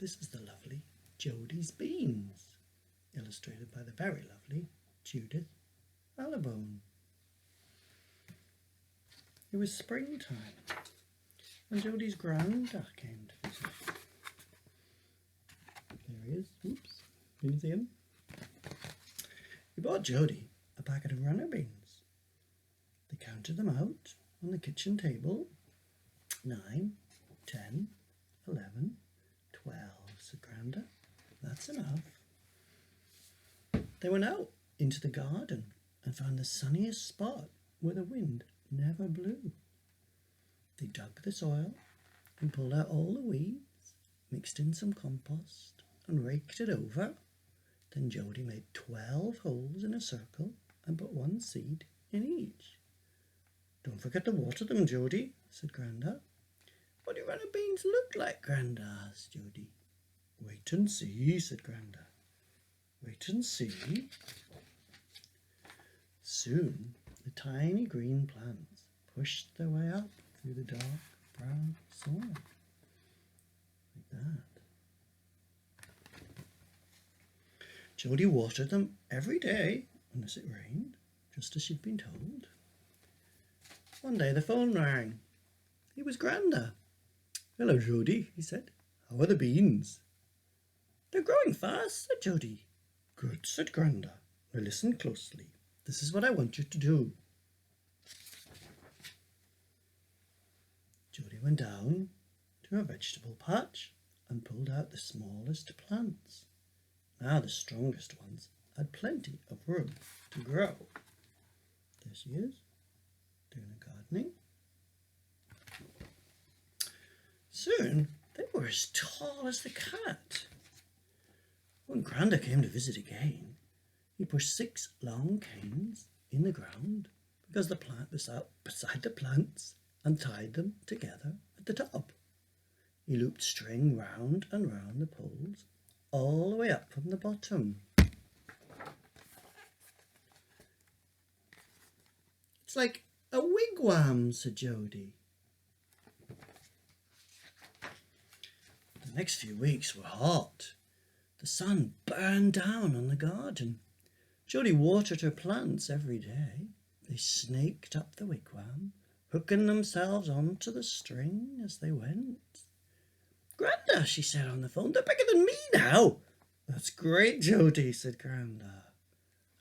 This is the lovely Jody's beans, illustrated by the very lovely Judith Allibone. It was springtime, and Jody's granda came to visit. There he is. Oops. Can you see him? He bought Jody a packet of runner beans. They counted them out on the kitchen table. 9, 10, 11, 12, said Granda. That's enough. They went out into the garden and found the sunniest spot where the wind never blew. They dug the soil and pulled out all the weeds, mixed in some compost and raked it over. Then Jody made 12 holes in a circle and put one seed in each. Don't forget to water them, Jody, said Granda. What do runner beans look like, Granda? Asked Jody. Wait and see, said Granda. Wait and see. Soon the tiny green plants pushed their way up through the dark brown soil. Like that. Jody watered them every day, unless it rained, just as she'd been told. One day the phone rang. It was Granda. Hello, Jody, he said. How are the beans? They're growing fast, said Jody. Good, said Granda. Now listen closely. This is what I want you to do. Jody went down to her vegetable patch and pulled out the smallest plants. Now the strongest ones had plenty of room to grow. There she is, doing the gardening. Soon they were as tall as the cat. When Granda came to visit again, he pushed 6 long canes in the ground because the plant was out beside the plants and tied them together at the top. He looped string round and round the poles all the way up from the bottom. It's like a wigwam, said Jody. The next few weeks were hot. The sun burned down on the garden. Jody watered her plants every day. They snaked up the wigwam, hooking themselves onto the string as they went. Granda, she said on the phone, they're bigger than me now. That's great, Jody, said Granda.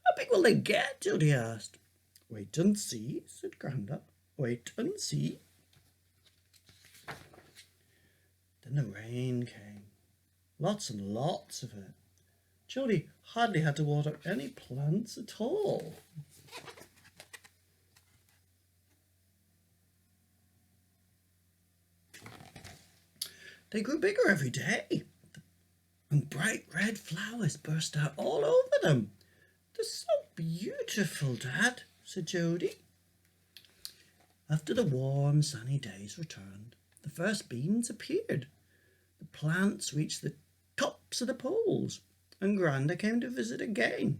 How big will they get? Jody asked. Wait and see, said Granda. Wait and see. Then the rain came. Lots and lots of it. Jody hardly had to water any plants at all. They grew bigger every day, and bright red flowers burst out all over them. They're so beautiful, Dad, said Jody. After the warm, sunny days returned, the first beans appeared. The plants reached the tops of the poles, and Granda came to visit again.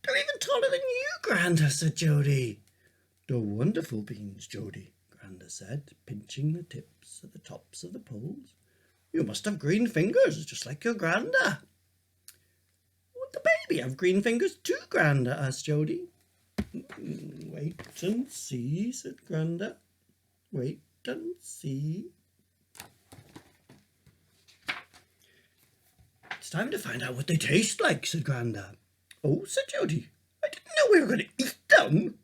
They're even taller than you, Granda, said Jody. They're wonderful beans, Jody, Granda said, pinching the tips at the tops of the poles. You must have green fingers, just like your Granda. Would the baby have green fingers too, Granda? Asked Jody. Wait and see, said Granda. Wait and see. It's time to find out what they taste like, said Granda. Oh, said Jody. I didn't know we were going to eat them.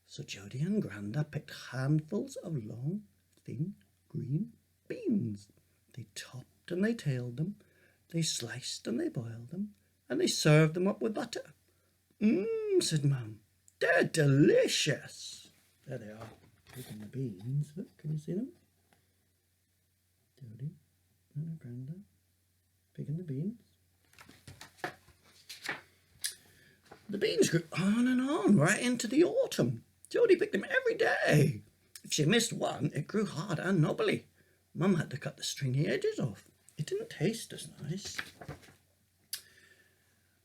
So Jody and Granda picked handfuls of long, thin, green beans. They topped and they tailed them. They sliced and they boiled them. And they served them up with butter. Said Mum. They're delicious. There they are, picking the beans. Look, can you see them? Jody and Granda picking the beans. The beans grew on and on right into the autumn. Jody picked them every day. If she missed one, it grew hard and knobbly. Mum had to cut the stringy edges off. It didn't taste as nice.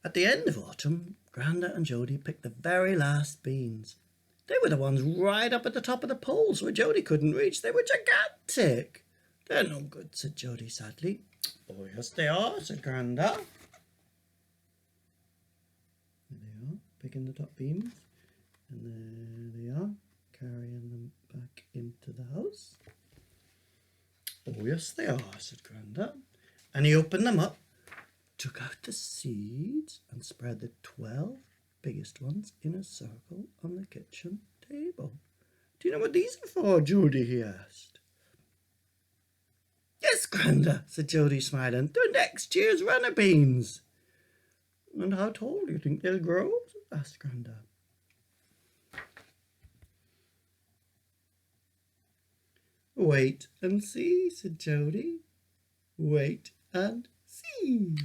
At the end of autumn, Granda and Jody picked the very last beans. They were the ones right up at the top of the poles where Jody couldn't reach. They were gigantic. They're no good, said Jody sadly. Oh, yes, they are, said Granda. There they are, picking the top beans. And there they are, carrying them back into the house. Oh, yes, they are, said Granda. And he opened them up, took out the seeds, and spread the 12 biggest ones in a circle on the kitchen table. Do you know what these are for, Jody? He asked. Yes, Granda, said Jody, smiling. They're next year's runner beans. And how tall do you think they'll grow? Asked Granda. Wait and see, said Jody. Wait and see.